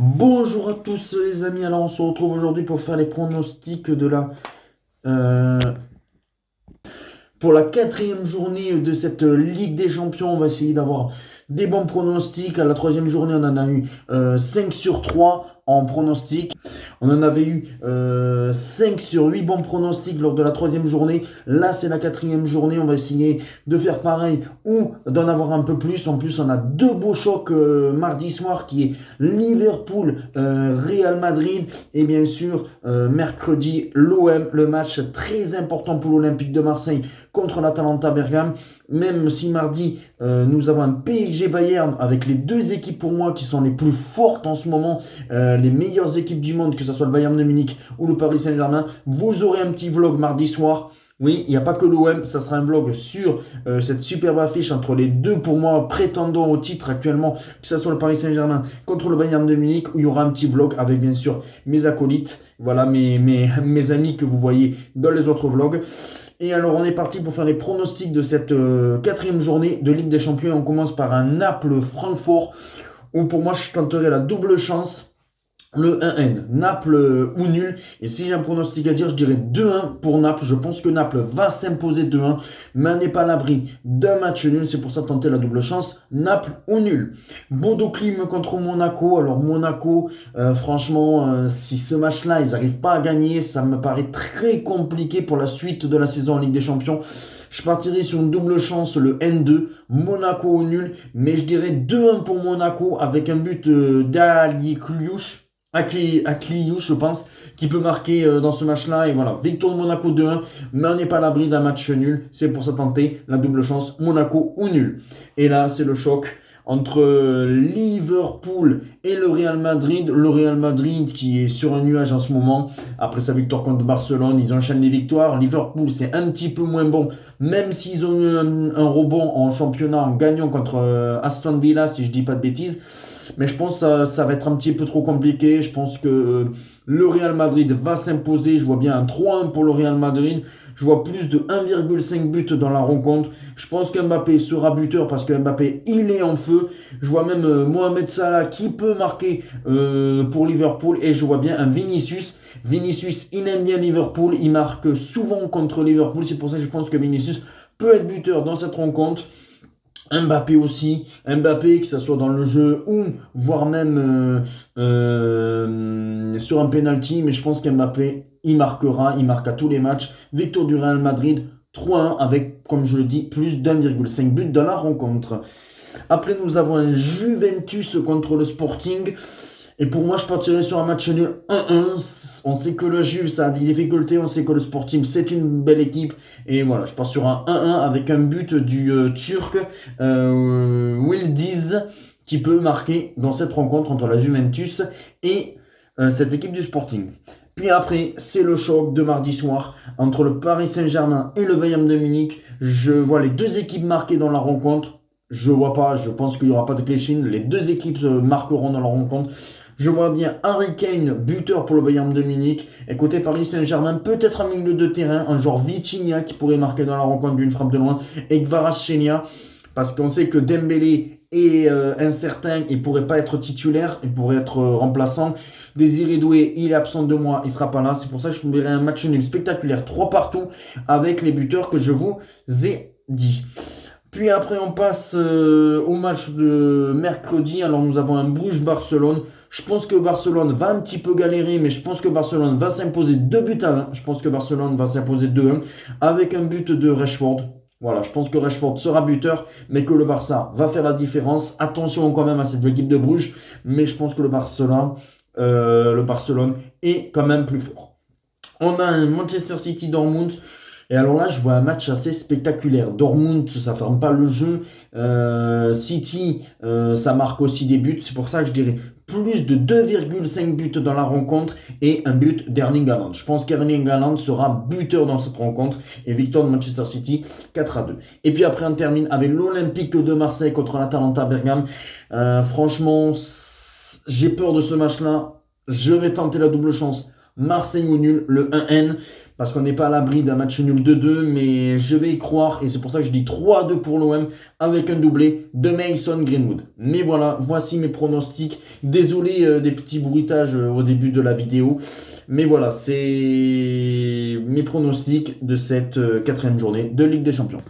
Bonjour à tous les amis, alors on se retrouve aujourd'hui pour faire les pronostics euh, pour la quatrième journée de cette Ligue des Champions. On va essayer d'avoir des bons pronostics. À la troisième journée, on en a eu 5 sur 3 en pronostics. On en avait eu 5 sur 8 bons pronostics lors de la troisième journée. Là, c'est la quatrième journée. On va essayer de faire pareil ou d'en avoir un peu plus. En plus, on a deux beaux chocs mardi soir qui est Liverpool-Real Madrid et bien sûr mercredi l'OM, le match très important pour l'Olympique de Marseille contre l'Atalanta Bergame. Même si mardi, nous avons un PSG Bayern avec les deux équipes pour moi qui sont les plus fortes en ce moment, les meilleures équipes du monde, que ce soit le Bayern de Munich ou le Paris Saint-Germain. Vous aurez un petit vlog mardi soir. Oui, il n'y a pas que l'OM, ça sera un vlog sur cette superbe affiche entre les deux, pour moi, prétendants au titre actuellement, que ce soit le Paris Saint-Germain contre le Bayern de Munich, où il y aura un petit vlog avec bien sûr mes acolytes, voilà mes amis que vous voyez dans les autres vlogs. Et alors on est parti pour faire les pronostics de cette quatrième journée de Ligue des Champions. On commence par un Naples-Francfort, où pour moi je tenterai la double chance. Le 1N, Naples ou nul. Et si j'ai un pronostic à dire, je dirais 2-1 pour Naples. Je pense que Naples va s'imposer 2-1, mais on n'est pas à l'abri d'un match nul. C'est pour ça tenter la double chance, Naples ou nul. Bodo Glimt contre Monaco. Alors Monaco, franchement, si ce match-là, ils n'arrivent pas à gagner, ça me paraît très compliqué pour la suite de la saison en Ligue des Champions. Je partirai sur une double chance, le N2, Monaco au nul, mais je dirais 2-1 pour Monaco avec un but d'Ali Kliouch. Kliouch, je pense, qui peut marquer dans ce match-là. Et voilà, victoire de Monaco 2-1, mais on n'est pas à l'abri d'un match nul. C'est pour ça tenter la double chance, Monaco ou nul. Et là, c'est le choc entre Liverpool et le Real Madrid. Le Real Madrid qui est sur un nuage en ce moment. Après sa victoire contre Barcelone, ils enchaînent les victoires. Liverpool, c'est un petit peu moins bon, même s'ils ont eu un rebond en championnat en gagnant contre Aston Villa, si je dis pas de bêtises. Mais je pense que ça va être un petit peu trop compliqué. Je pense que le Real Madrid va s'imposer. Je vois bien un 3-1 pour le Real Madrid. Je vois plus de 1,5 buts dans la rencontre. Je pense qu'Mbappé sera buteur parce que Mbappé, il est en feu. Je vois même Mohamed Salah qui peut marquer pour Liverpool. Et je vois bien un Vinicius. Vinicius, il aime bien Liverpool. Il marque souvent contre Liverpool. C'est pour ça que je pense que Vinicius peut être buteur dans cette rencontre. Mbappé aussi, Mbappé que ce soit dans le jeu ou voire même sur un penalty, mais je pense qu'Mbappé il marquera, il marque à tous les matchs. Victoire du Real Madrid 3-1 avec, comme je le dis, plus d'1,5 but dans la rencontre. Après nous avons un Juventus contre le Sporting. Et pour moi, je partirais sur un match nul 1-1. On sait que le Juve, ça a des difficultés. On sait que le Sporting, c'est une belle équipe. Et voilà, je pars sur un 1-1 avec un but du Turc Wildiz qui peut marquer dans cette rencontre entre la Juventus et cette équipe du Sporting. Puis après, c'est le choc de mardi soir entre le Paris Saint-Germain et le Bayern de Munich. Je vois les deux équipes marquer dans la rencontre. Je vois pas, je pense qu'il n'y aura pas de clinching. Les deux équipes marqueront dans la rencontre. Je vois bien Harry Kane, buteur pour le Bayern de Munich. Et côté Paris Saint-Germain, peut-être un milieu de terrain, un genre Vitinha qui pourrait marquer dans la rencontre d'une frappe de loin. Et Kvaratskhelia, parce qu'on sait que Dembélé est incertain, il ne pourrait pas être titulaire, il pourrait être remplaçant. Désiré Doué, il est absent de moi, il ne sera pas là. C'est pour ça que je verrai un match nul spectaculaire, 3 partout, avec les buteurs que je vous ai dit. Puis après, on passe au match de mercredi. Alors, nous avons un Bruges-Barcelone. Je pense que Barcelone va un petit peu galérer, mais je pense que Barcelone va s'imposer 2-1. Je pense que Barcelone va s'imposer 2-1 avec un but de Rashford. Voilà, je pense que Rashford sera buteur, mais que le Barça va faire la différence. Attention quand même à cette équipe de Bruges, mais je pense que le Barcelone est quand même plus fort. On a un Manchester City-Dortmund. Et alors là, je vois un match assez spectaculaire. Dortmund, ça ne ferme pas le jeu. City, ça marque aussi des buts. C'est pour ça que je dirais plus de 2,5 buts dans la rencontre et un but d'Erling Haaland. Je pense qu'Erling Haaland sera buteur dans cette rencontre et victoire de Manchester City 4-2. Et puis après, on termine avec l'Olympique de Marseille contre l'Atalanta Bergame. Franchement, j'ai peur de ce match-là. Je vais tenter la double chance. Marseille ou nul, le 1N, parce qu'on n'est pas à l'abri d'un match nul 2-2, mais je vais y croire, et c'est pour ça que je dis 3-2 pour l'OM, avec un doublé de Mason Greenwood. Mais voilà, voici mes pronostics. Désolé des petits bruitages au début de la vidéo, mais voilà, c'est mes pronostics de cette quatrième journée de Ligue des Champions.